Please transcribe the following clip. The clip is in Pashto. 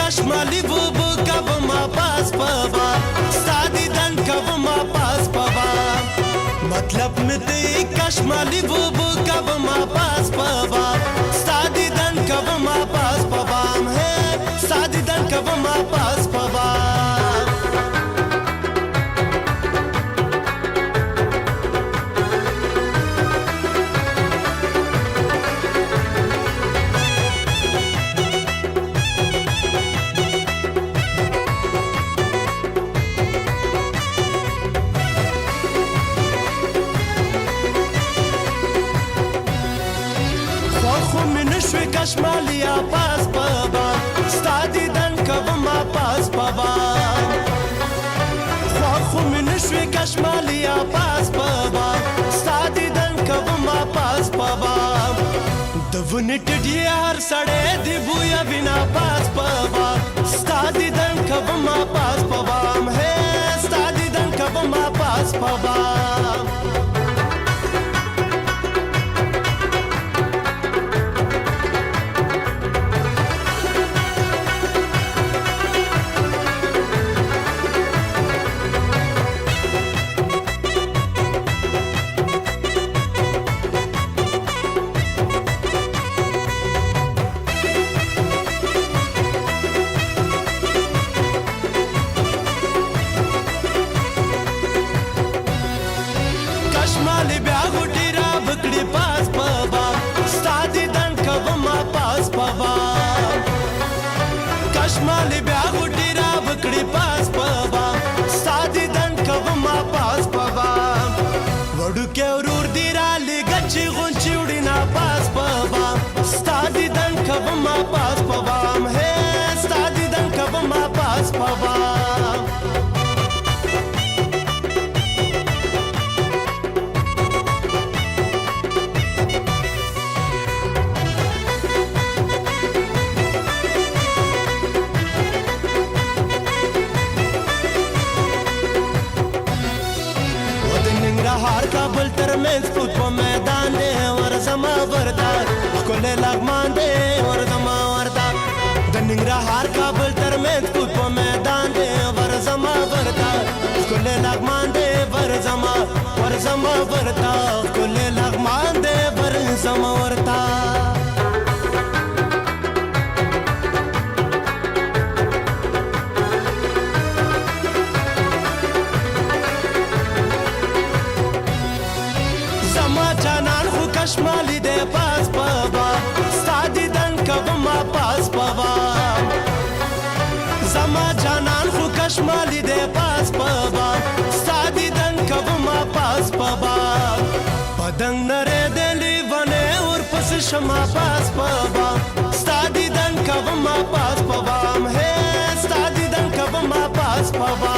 کشمالی بوبو کبما پاس پوا ستادی دن کبما پاس پوا مطلب میں دی کشمالی بوبو کبما پاس پوا ستادی دن کبما پاس پوا ہے ستادی دن کبما پاس پوا شوی کشمالیا پاس پوا ستادی دن کبما پاس پوا خواخو من شوی کشمالیا پاس پوا ستادی دن کبما پاس پوا دونی ټډی هر سړی دی بویا بنا پاس پوا ستادی دن کبما پاس پوا ہے ستادی دن کبما پاس پوا کشمالی بیا غوټی را بکړی پاس پوا ستادی دن کبما پاس پوا کشمالی بیا غوټی را بکړی پاس پوا ستادی دن کبما پاس پوا وړو کې ورور دی را لګچی غونچی وډینا پاس پوا ستادی دن کبما پاس پوا ہے ستادی دن کبما پاس پوا هر کابل ترمنځ فوت په میدان دی ورزما وردا ښکلی لغمان دی ورزما وردا د ننګرهار کابل ترمنځ فوت په میدان دی ورزما وردا ښکلی لغمان دی ورزما وردا ښکلی لغمان دی ورزما وردا کشمالی دے پاس پوا ستادی دن کبما پاس پوا زما جانان خو کشمالی دے پاس پوا ستادی دن کبما پاس پوا پدنګ نره دلی ونه اور پس شما پاس پوا ستادی دن کبما پاس پوا ہے ستادی دن کبما پاس پوا